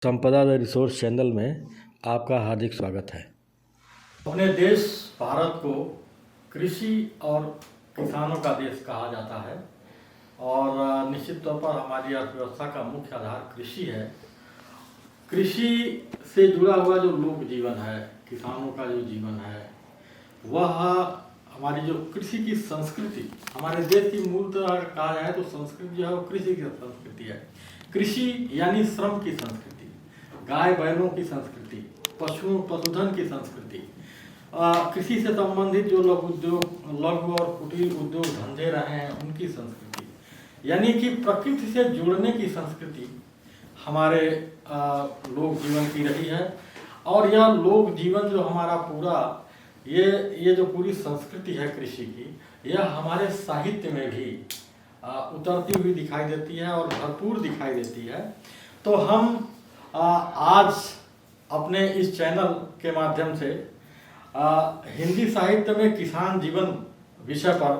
संपदा the resource channel में आपका हार्दिक स्वागत है। अपने देश भारत को कृषि और किसानों का देश कहा जाता है और निश्चित तौर पर हमारी अर्थव्यवस्था का मुख्य आधार कृषि है। कृषि से जुड़ा हुआ जो लोक जीवन है, किसानों का जो जीवन है, वह हमारी जो कृषि की संस्कृति, हमारे देश की मूलतः कहा जाए तो संस्कृति जो है वो कृषि की संस्कृति है। कृषि यानी श्रम की संस्कृति, गाय बैलों की संस्कृति, पशुधन की संस्कृति, कृषि से संबंधित जो लघु और कुटीर उद्योग धंधे रहे हैं उनकी संस्कृति, यानी कि प्रकृति से जुड़ने की संस्कृति हमारे लोक जीवन की रही है। और यह लोक जीवन जो हमारा पूरा ये जो पूरी संस्कृति है कृषि की, यह हमारे साहित्य में भी उतरती हुई दिखाई देती है और भरपूर दिखाई देती है। तो हम आज अपने इस चैनल के माध्यम से हिंदी साहित्य में किसान जीवन विषय पर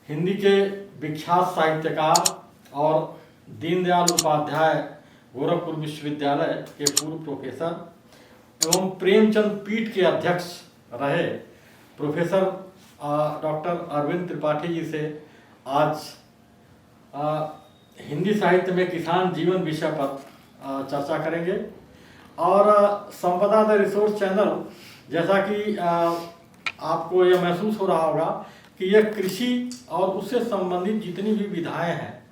हिंदी के विख्यात साहित्यकार और दीनदयाल उपाध्याय गोरखपुर विश्वविद्यालय के पूर्व प्रोफेसर एवं प्रेमचंद पीठ के अध्यक्ष रहे प्रोफेसर डॉक्टर अरविंद त्रिपाठी जी से आज हिंदी साहित्य में किसान जीवन विषय पर चर्चा करेंगे। और संपदा द रिसोर्स चैनल, जैसा कि आपको यह महसूस हो रहा होगा कि यह कृषि और उससे संबंधित जितनी भी विधाएं हैं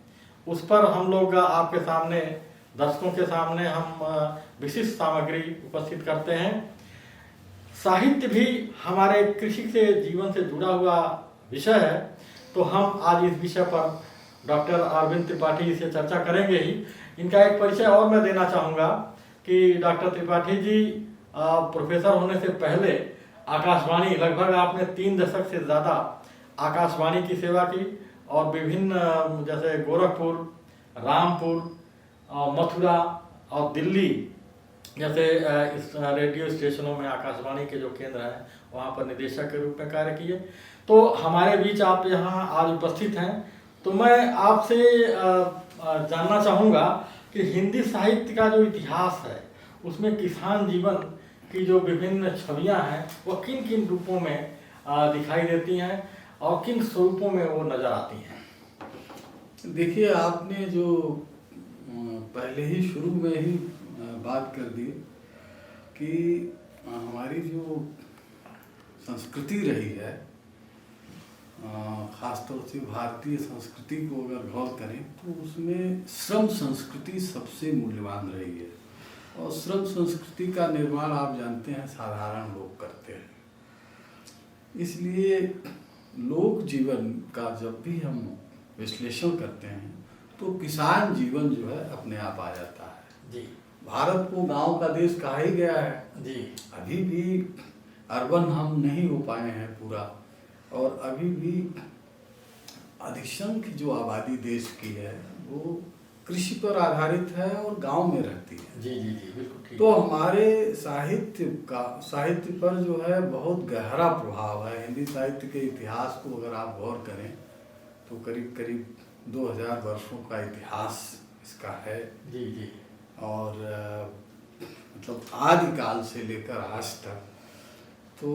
उस पर हम लोग आपके सामने, दर्शकों के सामने हम विशिष्ट सामग्री उपस्थित करते हैं। साहित्य भी हमारे कृषि से जीवन से जुड़ा हुआ विषय है, तो हम आज इस विषय पर डॉक्टर अरविंद त्रिपाठी जी से चर्चा करेंगे ही। इनका एक परिचय और मैं देना चाहूँगा कि डॉक्टर त्रिपाठी जी प्रोफेसर होने से पहले आकाशवाणी, लगभग आपने 3 दशक से ज़्यादा आकाशवाणी की सेवा की और विभिन्न जैसे गोरखपुर, रामपुर, मथुरा और दिल्ली जैसे इस रेडियो स्टेशनों में आकाशवाणी के जो केंद्र हैं वहाँ पर निदेशक के रूप में कार्य किए। तो हमारे बीच आप यहाँ आज उपस्थित हैं, तो मैं आपसे जानना चाहूँगा कि हिंदी साहित्य का जो इतिहास है उसमें किसान जीवन की जो विभिन्न छवियाँ हैं वह किन किन रूपों में दिखाई देती हैं और किन स्वरूपों में वो नज़र आती हैं। देखिए, आपने जो पहले ही शुरू में ही बात कर दी कि हमारी जो संस्कृति रही है, ख़ासतौर से भारतीय संस्कृति को अगर गौर करें तो उसमें श्रम संस्कृति सबसे मूल्यवान रही है। और श्रम संस्कृति का निर्माण आप जानते हैं साधारण लोग करते हैं। इसलिए लोक जीवन का जब भी हम विश्लेषण करते हैं तो किसान जीवन जो है अपने आप आ जाता है। जी, भारत को गांव का देश कहा ही गया है। जी, अभी भी अर्बन हम नहीं हो पाए हैं पूरा, और अभी भी अधिसंख्य जो आबादी देश की है वो कृषि पर आधारित है और गांव में रहती है। जी जी जी, बिल्कुल ठीक। तो हमारे साहित्य पर जो है बहुत गहरा प्रभाव है। हिंदी साहित्य के इतिहास को अगर आप गौर करें तो करीब करीब 2000 वर्षों का इतिहास इसका है। जी जी। और मतलब आदिकाल से लेकर आज तक तो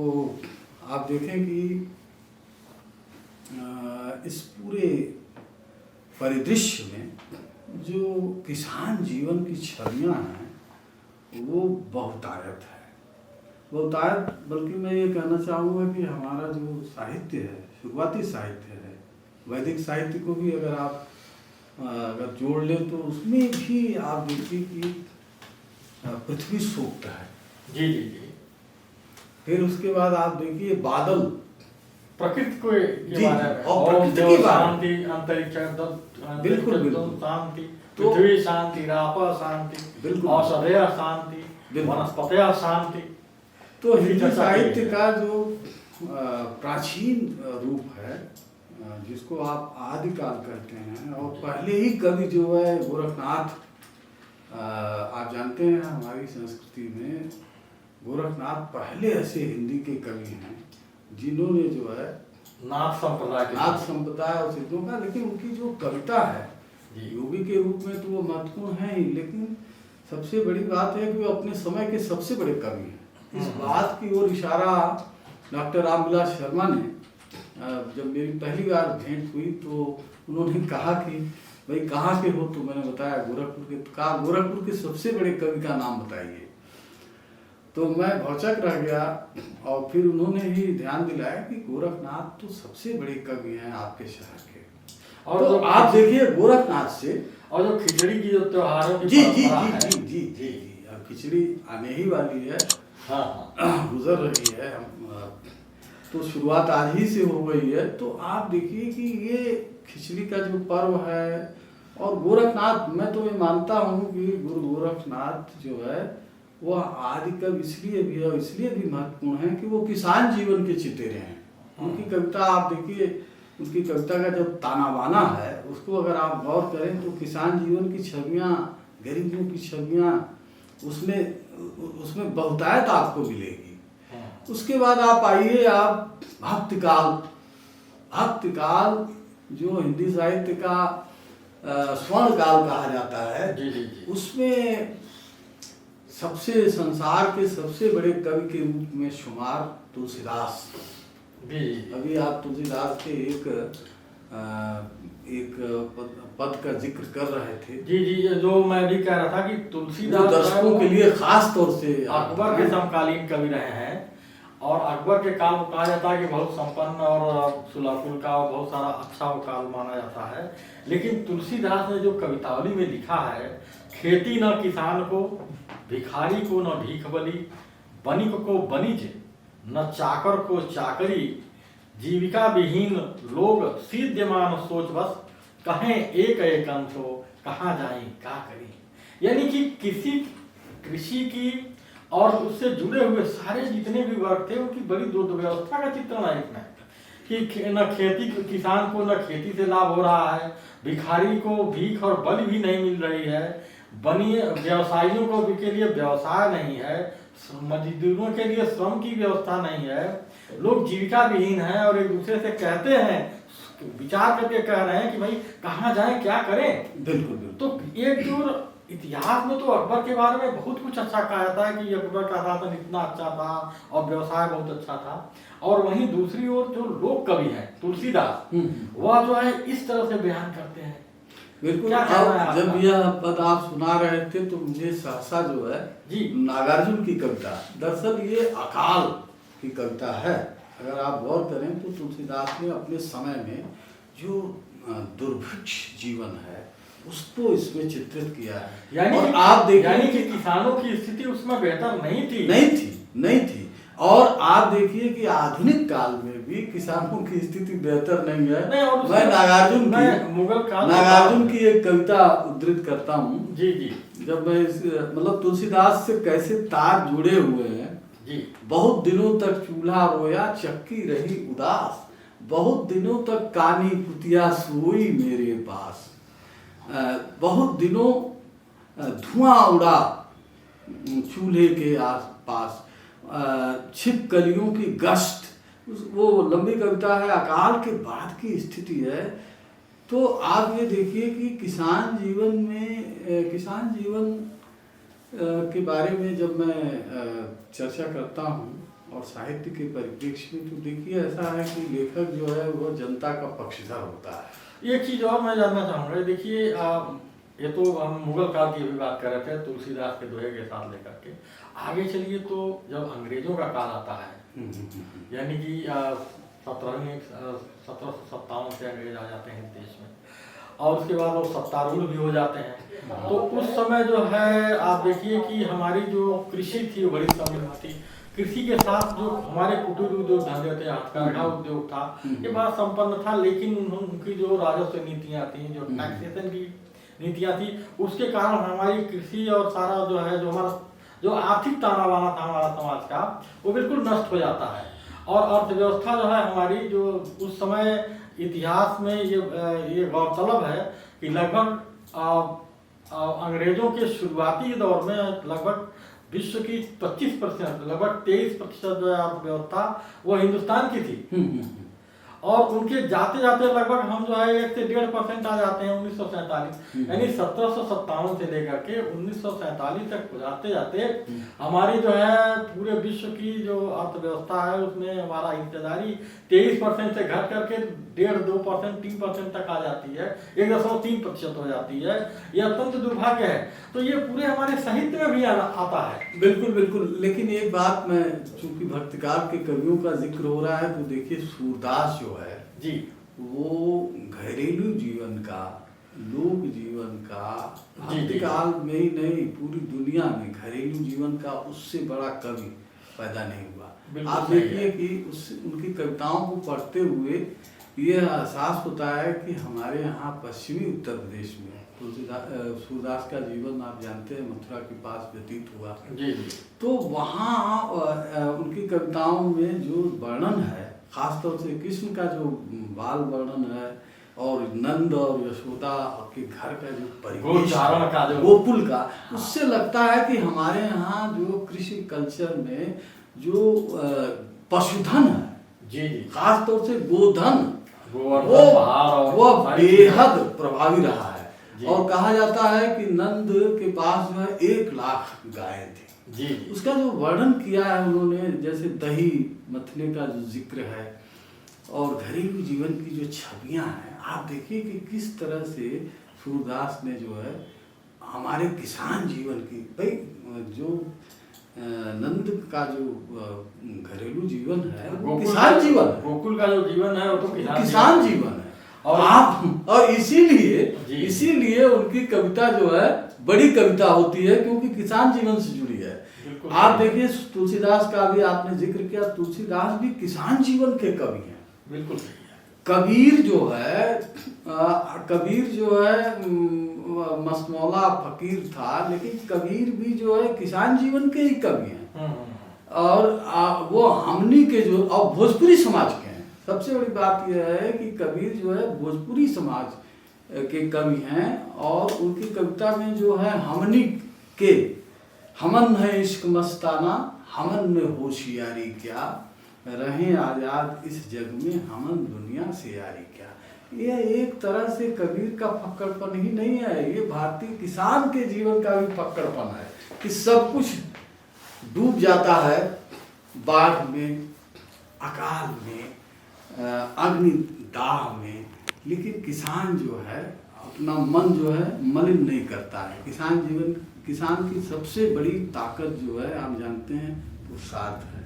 आप देखें कि इस पूरे परिदृश्य में जो किसान जीवन की छवियाँ हैं वो बहुतायत है। बहुतायत, बल्कि मैं ये कहना चाहूँगा कि हमारा जो साहित्य है, शुरुआती साहित्य है, वैदिक साहित्य को भी अगर आप अगर जोड़ लें तो उसमें भी आप देखिए कि पृथ्वी सूक्त है। जी जी जी। फिर उसके बाद आप देखिए बादल, प्रकृति को के बारे में, और प्रकृति की शांति, अंतरिक्ष बिल्कुल शांति, तो पृथ्वी शांति, रापा शांति, बिल्कुल औषधय शांति, वनस्पतय शांति। तो हिंदी साहित्य का जो प्राचीन रूप है जिसको आप आदिकाल कहते हैं, और पहले ही कवि जो है गोरखनाथ, आप जानते हैं हमारी संस्कृति में गोरखनाथ पहले ऐसे हिंदी के कवि हैं जिन्होंने जो है नाथ संप्रदाय और सिद्धों का, लेकिन उनकी जो कविता है योगी के रूप में तो वो महत्वपूर्ण है ही, लेकिन सबसे बड़ी बात है कि वो अपने समय के सबसे बड़े कवि हैं। इस बात की ओर इशारा डॉक्टर रामविलास शर्मा ने जब मेरी पहली बार भेंट हुई तो उन्होंने कहा कि भाई कहाँ के हो, तो मैंने बताया गोरखपुर के। तो कहा गोरखपुर के सबसे बड़े कवि का नाम बताइए। तो मैं भौचक रह गया और फिर उन्होंने ही ध्यान दिलाया कि गोरखनाथ तो सबसे बड़े कवि हैं आपके शहर के। और तो आप देखिए गोरखनाथ से, और जो खिचड़ी की जो त्योहारों की जी जी जी जी जी जी जी अब खिचड़ी आने ही वाली है, हाँ गुजर रही है, तो शुरुआत आज ही से हो गई है। तो आप देखिए कि ये खिचड़ी का जो पर्व है, और गोरखनाथ, मैं तो ये मानता हूँ कि गुरु गोरखनाथ जो है वह आदि कवि इसलिए भी है, और इसलिए भी महत्वपूर्ण है कि वो किसान जीवन के चितेरे हैं। उनकी कविता आप देखिए, उनकी कविता का जो ताना बाना है उसको अगर आप गौर करें तो किसान जीवन की छवियाँ, गरीबों की छवियाँ उसमें बहुतायत आपको मिलेगी। उसके बाद आप आइए, आप भक्तिकाल जो हिंदी साहित्य का स्वर्ण काल कहा जाता है, जी जी जी। उसमें सबसे संसार के सबसे बड़े कवि के रूप में शुमार तुलसीदास। अभी आप तुलसीदास के एक पद का जिक्र कर रहे थे। जी जी, जो मैं भी कह रहा था कि तुलसीदास दर्शकों के लिए खास तौर से अकबर के समकालीन कवि रहे हैं, और अकबर के काल को कहा जाता है कि बहुत संपन्न और सुलहकुल का और बहुत सारा अच्छा वो काल माना जाता है। लेकिन तुलसीदास ने जो कवितावली में लिखा है, खेती न किसान को, भिखारी को न भीख बली, बनिक को बनिज न चाकर को चाकरी, जीविका विहीन लोग सीध्यमान सोच बस, कहें एक अंश हो कहाँ जाएं क्या करें। यानी कि किसी कृषि की और उससे जुड़े हुए सारे जितने भी वर्ग थे उनकी बड़ी दुर्व्यवस्था का चित्रण है इसमें, कि न खेती, किसान को न खेती से लाभ हो रहा है, भिखारी को भीख और बलि भी नहीं मिल रही है, बनिए व्यवसायियों को के लिए व्यवसाय नहीं है, मजदूरों के लिए श्रम की व्यवस्था नहीं है, लोग जीविका विहीन हैं और एक दूसरे से कहते हैं, विचार करके कह रहे हैं कि भाई कहाँ जाएं क्या करें। बिल्कुल। तो एक जो इतिहास में तो अकबर के बारे में बहुत कुछ अच्छा कहा जाता है कि अकबर का शासन इतना अच्छा था और व्यवसाय बहुत अच्छा था, और वहीं दूसरी ओर जो लोक कवि हैं तुलसीदास, वह जो है इस तरह से बयान करते हैं। बिल्कुल। जब यह पद आप सुना रहे थे तो मुझे सहसा जो है जी नागार्जुन की कविता, दरअसल ये अकाल की कविता है। अगर आप गौर करें तो तुलसीदास ने अपने समय में जो दुर्भिक्ष जीवन है उसको इसमें चित्रित किया है। यानी और आप देखिए कि किसानों की स्थिति उसमें बेहतर नहीं थी। और आप देखिए कि आधुनिक काल में भी किसानों की स्थिति बेहतर नहीं है। मैं नागार्जुन की एक कविता उद्धृत करता हूँ। जी जी। जब मैं मतलब तुलसीदास से कैसे तार जुड़े हुए हैं जी। बहुत दिनों तक चूल्हा रोया चक्की रही उदास, बहुत दिनों तक कानी कुतिया सोई मेरे पास, बहुत दिनों धुआं उड़ा चूल्हे के आसपास, छिपकलियों की गश्त। वो लंबी कविता है, अकाल के बाद की स्थिति है। तो आप ये देखिए कि किसान जीवन के बारे में जब मैं चर्चा करता हूँ और साहित्य के परिप्रेक्ष्य में, तो देखिए ऐसा है कि लेखक जो है वो जनता का पक्षधर होता है। एक चीज़ और मैं जानना चाहूँगा, देखिए ये तो हम मुगल काल की भी बात कर रहे थे तुलसीदास के दोहे के साथ लेकर के, आगे चलिए तो जब अंग्रेजों का काल आता है, यानी कि 1757 से अंग्रेज आ जाते हैं देश में, और उसके बाद वो सत्तारूढ़ भी हो जाते हैं। तो उस समय जो है आप देखिए कि हमारी जो कृषि थी वो बड़ी समृद्ध थी। कृषि के साथ जो हमारे कुटीर उद्योग धंधे थे, हथकरघा उद्योग था, ये बड़ा संपन्न था। लेकिन उनकी जो राजस्व नीतियाँ थी, जो टैक्सेशन की नीतियाँ थी, उसके कारण हमारी कृषि और सारा जो है जो हमारा जो आर्थिक ताना बाना था हमारा समाज का, वो बिल्कुल नष्ट हो जाता है। और अर्थव्यवस्था जो है हमारी, जो उस समय इतिहास में ये गौरतलब है कि लगभग अंग्रेजों के शुरुआती दौर में लगभग विश्व की 25%, लगभग 23% जो अर्थव्यवस्था वो हिंदुस्तान की थी। और उनके जाते जाते लगभग हम जो है 1 से 1.5% आ जाते हैं 1947, यानी 1757 से लेकर के 1947 तक जाते जाते हमारी जो है पूरे विश्व की जो अर्थव्यवस्था है उसमें हमारा हिस्सेदारी 23% से घट करके 1.5-2%, 3% तक आ जाती है, 1.3% हो जाती है। यह अत्यंत दुर्भाग्य है। तो ये पूरे हमारे साहित्य में भी आता है। बिल्कुल बिल्कुल। लेकिन एक बात, मैं चूंकि भक्तिकाल के कवियों का जिक्र हो रहा है, तो देखिए सूरदास जो है जी, वो घरेलू जीवन का, लोक जीवन का, भक्तिकाल में ही नहीं पूरी दुनिया में घरेलू जीवन का उससे बड़ा कवि पैदा नहीं हुआ। आप देखिए कि उनकी कविताओं को पढ़ते हुए ये एहसास होता है कि हमारे यहाँ पश्चिमी उत्तर प्रदेश में सूरदास का जीवन आप जानते हैं मथुरा के पास व्यतीत हुआ। जी। तो वहाँ उनकी कविताओं में जो वर्णन है, खासतौर से कृष्ण का जो बाल वर्णन है और नंद और यशोदा के घर का जो परिवेश का जो गोकुल का, उससे लगता है कि हमारे यहाँ जो कृषि कल्चर में जो पशुधन है, जी, खास तौर से गोधन, वो बेहद प्रभावी रहा है। और कहा जाता है कि नंद के पास जो है 1 लाख गायें थी। जी। उसका जो वर्णन किया है उन्होंने, जैसे दही मथने का जो जिक्र है और घरेलू जीवन की जो छवियां हैं, आप देखिए कि किस तरह से सूरदास ने जो है हमारे किसान जीवन की, भाई जो नंद का जो घरेलू जीवन है वो किसान जीवन है, गोकुल का जो जीवन है वो तो किसान जीवन है। और इसीलिए उनकी कविता जो है बड़ी कविता होती है, क्योंकि किसान जीवन से जुड़ी है। आप देखिए तुलसीदास का भी आपने जिक्र किया, तुलसीदास भी किसान जीवन के कवि हैं। बिल्कुल। कबीर जो है मसमौला फकीर था, लेकिन कबीर भी जो है किसान जीवन के ही कवि हैं। और वो हमनी के जो, और भोजपुरी समाज के हैं। सबसे बड़ी बात यह है कि कबीर जो है भोजपुरी समाज के कवि हैं, और उनकी कविता में जो है हमनी के, हमन है इश्क मस्ताना, हमन में होशियारी क्या, रहें आजाद इस जग में, हमन दुनिया से यारी क्या। ये एक तरह से कबीर का फक्कड़पन ही नहीं है, ये भारतीय किसान के जीवन का भी फक्कड़पन है कि सब कुछ डूब जाता है बाढ़ में, अकाल में, अग्निदाह में, लेकिन किसान जो है अपना मन जो है मलिन नहीं करता है। किसान की सबसे बड़ी ताकत जो है आप जानते हैं पुरुषार्थ है।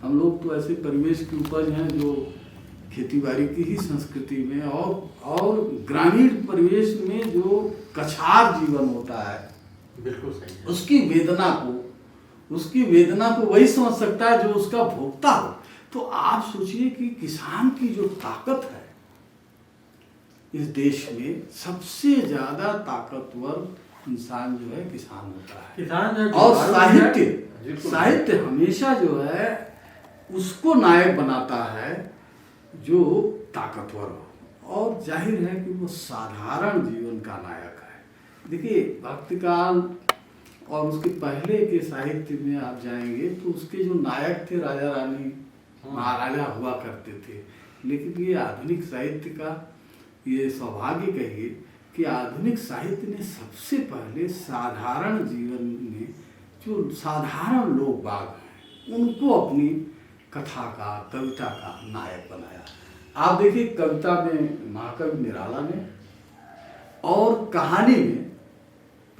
हम लोग तो ऐसे परिवेश की उपज हैं जो खेतीबाड़ी की ही संस्कृति में और ग्रामीण परिवेश में जो कछार जीवन होता है, बिल्कुल सही है, उसकी वेदना को वही समझ सकता है जो उसका भोक्ता हो। तो आप सोचिए कि किसान की जो ताकत है इस देश में, सबसे ज्यादा ताकतवर इंसान जो है किसान होता है। किसान जो और साहित्य हमेशा जो है उसको नायक बनाता है जो ताकतवर हो, और जाहिर है कि वो साधारण जीवन का नायक है। देखिए भक्तिकाल और उसके पहले के साहित्य में आप जाएंगे तो उसके जो नायक थे राजा रानी महाराजा हुआ करते थे, लेकिन ये आधुनिक साहित्य का ये सौभाग्य कहिए कि आधुनिक साहित्य ने सबसे पहले साधारण जीवन में जो साधारण लोग बाग हैं उनको अपनी कथा का, कविता का नायक बनाया। आप देखिए कविता में महाकवि निराला ने और कहानी में